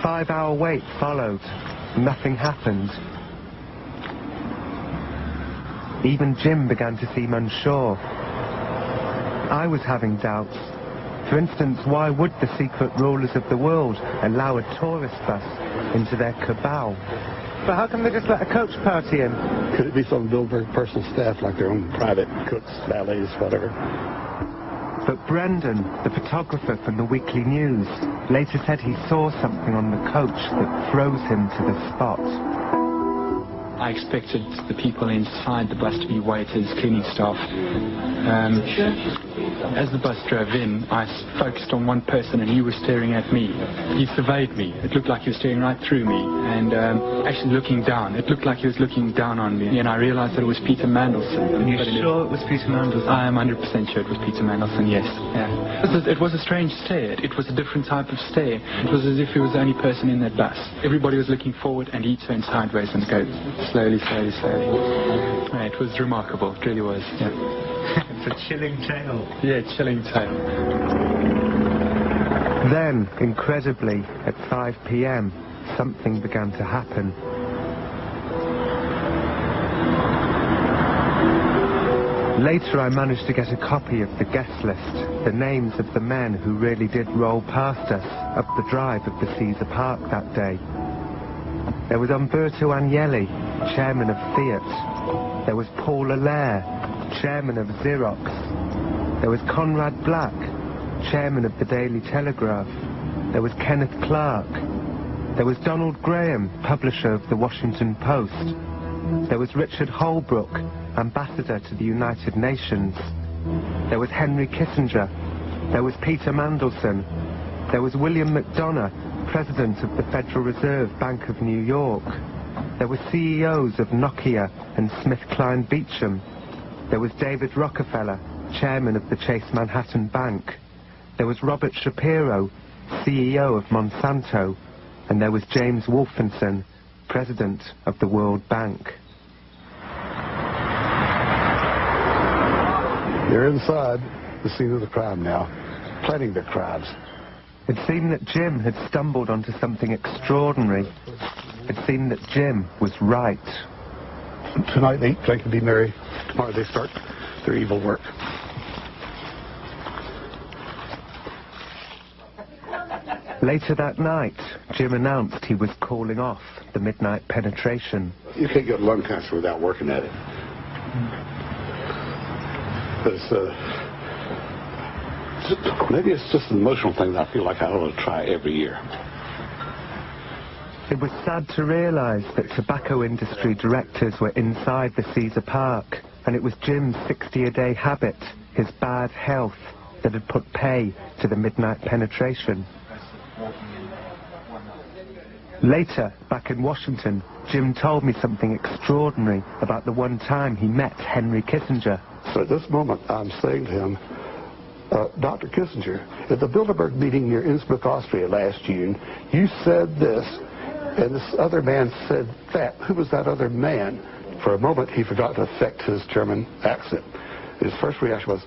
5-hour wait followed. Nothing happened. Even Jim began to seem unsure. I was having doubts. For instance, why would the secret rulers of the world allow a tourist bus into their cabal? But how come they just let a coach party in? Could it be some Bilderberg personal staff, like their own private cooks, valets, whatever? But Brendan, the photographer from the Weekly News, later said he saw something on the coach that froze him to the spot. I expected the people inside the bus to be waiters, cleaning staff. As the bus drove in, I focused on one person and he was staring at me. He surveyed me. It looked like he was staring right through me and actually looking down. It looked like he was looking down on me, and I realized that it was Peter Mandelson. Are you sure it was Peter Mandelson? I am 100% sure it was Peter Mandelson, yes. Yeah. It was a strange stare. It was a different type of stare. It was as if he was the only person in that bus. Everybody was looking forward and he turned sideways and go slowly, slowly, slowly. Yeah, it was remarkable. It really was, yeah. It's a chilling tale. Yeah, chilling tale. Then, incredibly, at 5 p.m, something began to happen. Later I managed to get a copy of the guest list, the names of the men who really did roll past us up the drive of the Caesar Park that day. There was Umberto Agnelli, chairman of Fiat. There was Paul Allaire, chairman of Xerox. There was Conrad Black, chairman of the Daily Telegraph. There was Kenneth Clark. There was Donald Graham, publisher of the Washington Post. There was Richard Holbrooke, ambassador to the United Nations. There was Henry Kissinger. There was Peter Mandelson. There was William McDonough, president of the Federal Reserve Bank of New York. There were CEOs of Nokia and SmithKline Beecham. There was David Rockefeller, chairman of the Chase Manhattan Bank. There was Robert Shapiro, CEO of Monsanto. And there was James Wolfenson, president of the World Bank. They're inside the scene of the crime now, planning their crimes. It seemed that Jim had stumbled onto something extraordinary. It seemed that Jim was right. Tonight they eat, drink, and be merry. Tomorrow they start their evil work. Later that night, Jim announced he was calling off the midnight penetration. You can't get lung cancer without working at it. But maybe it's just an emotional thing that I feel like I ought to try every year. It was sad to realize that tobacco industry directors were inside the Caesar Park, and it was Jim's 60-a-day habit, his bad health, that had put pay to the midnight penetration. Later, back in Washington, Jim told me something extraordinary about the one time he met Henry Kissinger. So at this moment, I'm saying to him, Dr. Kissinger, at the Bilderberg meeting near Innsbruck, Austria last June, you said this, and this other man said that. Who was that other man? For a moment, he forgot to affect his German accent. His first reaction was,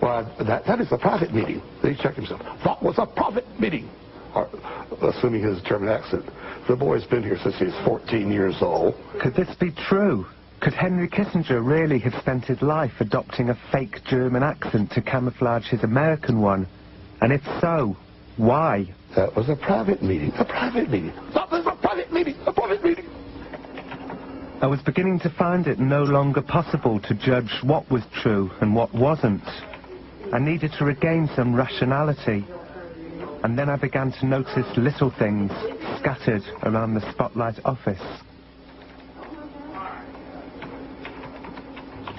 well, that is a private meeting. Then he checked himself. That was a private meeting. Or, assuming his German accent. The boy's been here since he's 14 years old. Could this be true? Could Henry Kissinger really have spent his life adopting a fake German accent to camouflage his American one? And if so, why? That was a private meeting. A private meeting. That was a private meeting. A private meeting. I was beginning to find it no longer possible to judge what was true and what wasn't. I needed to regain some rationality. And then I began to notice little things scattered around the Spotlight office.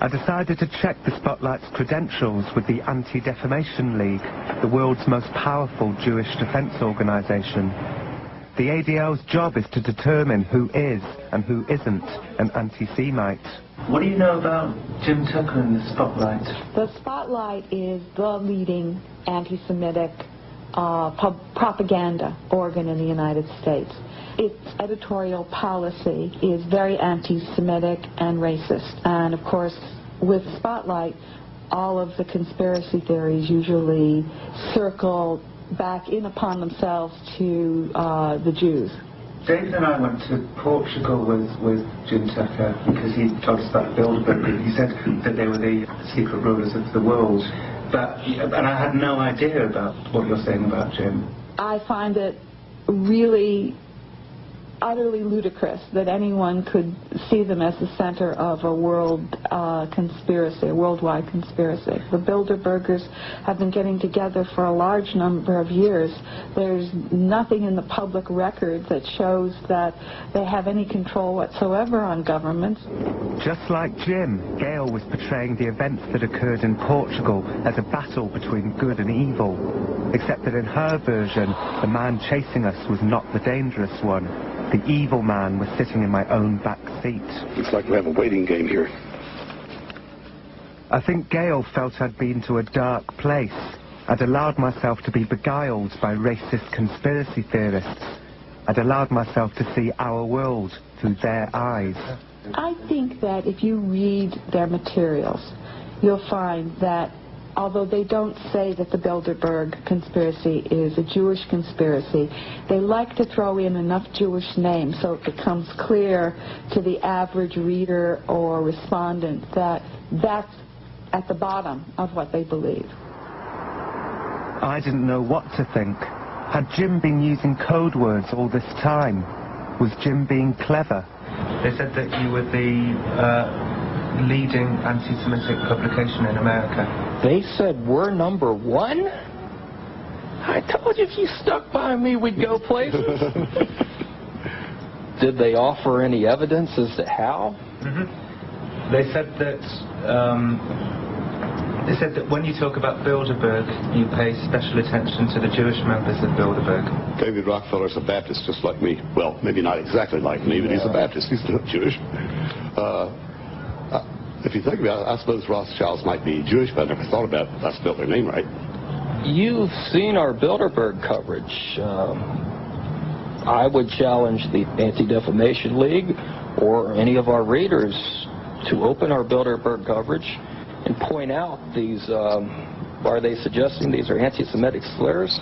I decided to check the Spotlight's credentials with the Anti-Defamation League, the world's most powerful Jewish defense organization. The ADL's job is to determine who is and who isn't an anti-Semite. What do you know about Jim Tucker and the Spotlight? The Spotlight is the leading anti-Semitic propaganda organ in the United States. Its editorial policy is very anti-Semitic and racist. And of course, with Spotlight, all of the conspiracy theories usually circle back in upon themselves to the Jews. David and I went to Portugal with Jim Tucker because he told us about the Bilderberg group. He said that they were the secret rulers of the world. And I had no idea about what you're saying about Jim. I find it really utterly ludicrous that anyone could see them as the center of a world conspiracy, a worldwide conspiracy. The Bilderbergers have been getting together for a large number of years. There's nothing in the public record that shows that they have any control whatsoever on governments. Just like Jim, Gail was portraying the events that occurred in Portugal as a battle between good and evil, except that in her version, the man chasing us was not the dangerous one. The evil man was sitting in my own back seat. Looks like we have a waiting game here. I think Gail felt I'd been to a dark place. I'd allowed myself to be beguiled by racist conspiracy theorists. I'd allowed myself to see our world through their eyes. I think that if you read their materials, you'll find that although they don't say that the Bilderberg conspiracy is a Jewish conspiracy, they like to throw in enough Jewish names so it becomes clear to the average reader or respondent that that's at the bottom of what they believe. I didn't know what to think. Had Jim been using code words all this time? Was Jim being clever? They said that you were the leading anti-Semitic publication in America. They said we're number one? I told you if you stuck by me, we'd go places. Did they offer any evidence as to how? Mm-hmm. They said that when you talk about Bilderberg, you pay special attention to the Jewish members of Bilderberg. David Rockefeller's a Baptist just like me. Well, maybe not exactly like me, but he's a Baptist. He's not Jewish. If you think about it, I suppose Rothschilds might be Jewish, but I never thought about it. I spelled their name right. You've seen our Bilderberg coverage. I would challenge the Anti-Defamation League or any of our readers to open our Bilderberg coverage and point out these, are they suggesting these are anti-Semitic slurs?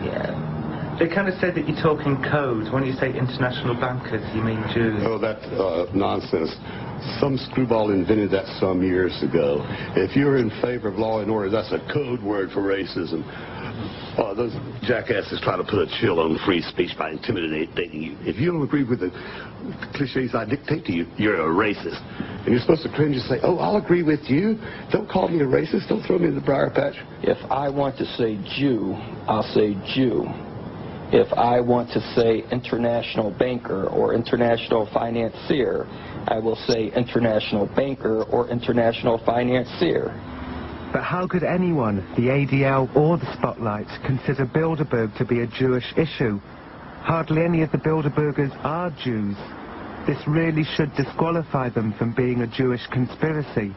Yeah. They kind of say that you talk in code. When you say international bankers, you mean Jews. Oh, that's nonsense. Some screwball invented that some years ago. If you're in favor of law and order, that's a code word for racism. Those jackasses try to put a chill on free speech by intimidating you. If you don't agree with the cliches I dictate to you, you're a racist. And you're supposed to cringe and say, oh, I'll agree with you. Don't call me a racist. Don't throw me in the briar patch. If I want to say Jew, I'll say Jew. If I want to say international banker or international financier, I will say international banker or international financier. But how could anyone, the ADL or the Spotlight, consider Bilderberg to be a Jewish issue? Hardly any of the Bilderbergers are Jews. This really should disqualify them from being a Jewish conspiracy.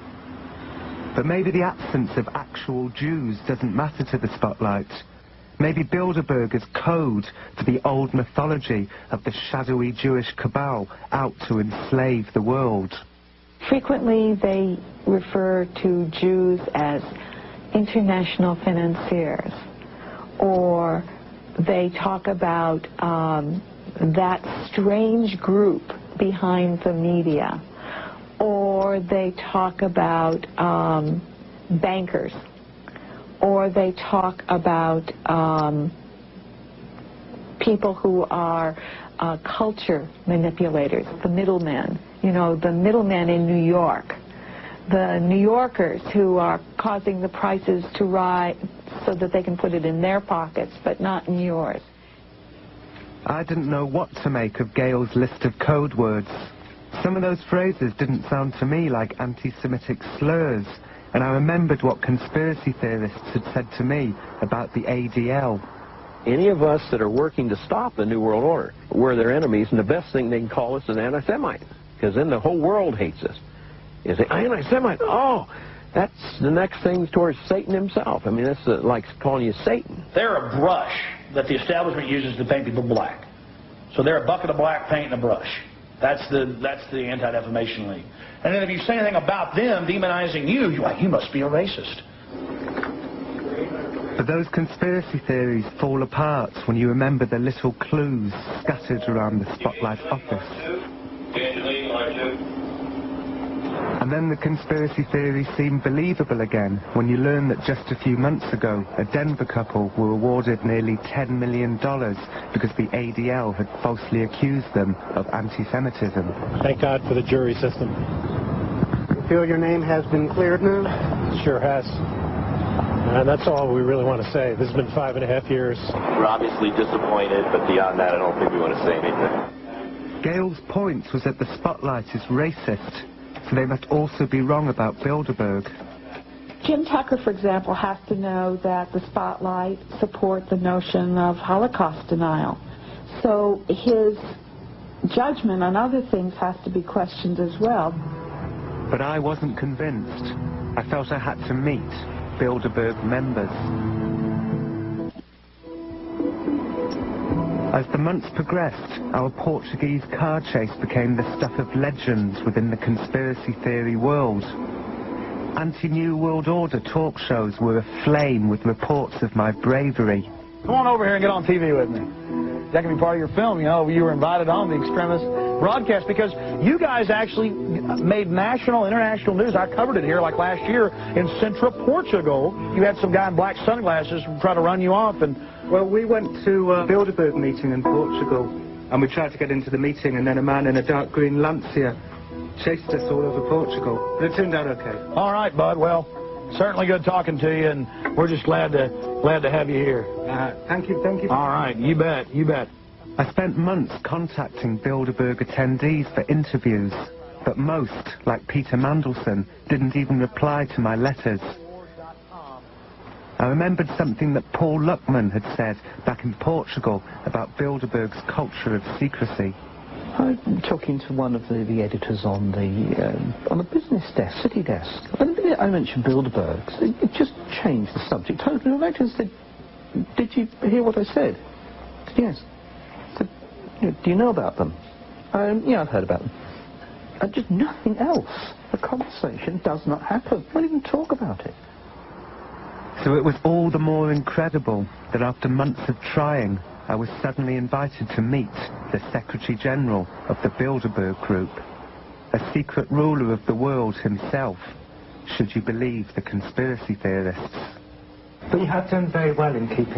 But maybe the absence of actual Jews doesn't matter to the Spotlight. Maybe Bilderberg is code for the old mythology of the shadowy Jewish cabal out to enslave the world. Frequently they refer to Jews as international financiers, or they talk about that strange group behind the media, or they talk about bankers, or they talk about people who are culture manipulators, the middlemen. You know, the middlemen in New York, the New Yorkers who are causing the prices to rise so that they can put it in their pockets, but not in yours. I didn't know what to make of Gail's list of code words. Some of those phrases didn't sound to me like anti-Semitic slurs, and I remembered what conspiracy theorists had said to me about the ADL. Any of us that are working to stop the New World Order, we're their enemies, and the best thing they can call us is anti-Semite, because then the whole world hates us. You say, anti-Semite, oh, that's the next thing towards Satan himself. I mean, that's like calling you Satan. They're a brush that the establishment uses to paint people black. So they're a bucket of black paint and a brush. That's the Anti-Defamation League. And then if you say anything about them demonizing you, you're like, you must be a racist. But those conspiracy theories fall apart when you remember the little clues scattered around the Spotlight office. And then the conspiracy theories seem believable again when you learn that just a few months ago, a Denver couple were awarded nearly $10 million because the ADL had falsely accused them of anti-Semitism. Thank God for the jury system. You feel your name has been cleared now? Sure has. And that's all we really want to say. This has been 5.5 years. We're obviously disappointed, but beyond that, I don't think we want to say anything. Gale's point was that the Spotlight is racist, so they must also be wrong about Bilderberg. Jim Tucker, for example, has to know that the Spotlight support the notion of Holocaust denial. So his judgment on other things has to be questioned as well. But I wasn't convinced. I felt I had to meet Bilderberg members. As the months progressed, our Portuguese car chase became the stuff of legends within the conspiracy theory world. Anti-New World Order talk shows were aflame with reports of my bravery. Come on over here and get on TV with me. That can be part of your film, you know. You were invited on the Extremist broadcast because you guys actually made national, international news. I covered it here like last year in Central Portugal. You had some guy in black sunglasses try to run you off. And well, we went to a Bilderberg meeting in Portugal, and we tried to get into the meeting, and then a man in a dark green Lancia chased us all over Portugal. But it turned out okay. All right, bud. Well, certainly good talking to you, and we're just glad to have you here. Thank you. All right, you bet. I spent months contacting Bilderberg attendees for interviews, but most, like Peter Mandelson, didn't even reply to my letters. I remembered something that Paul Luckman had said back in Portugal about Bilderberg's culture of secrecy. I'm talking to one of the editors on the business desk, city desk. And the minute I mentioned Bilderberg, it just changed the subject totally. The editor said, "Did you hear what I said?" I said, "Yes." I said, "Do you know about them?" "Yeah, I've heard about them." And just nothing else. The conversation does not happen. We don't even talk about it. So it was all the more incredible that after months of trying, I was suddenly invited to meet the Secretary General of the Bilderberg Group, a secret ruler of the world himself, should you believe the conspiracy theorists. But you have done very well in keeping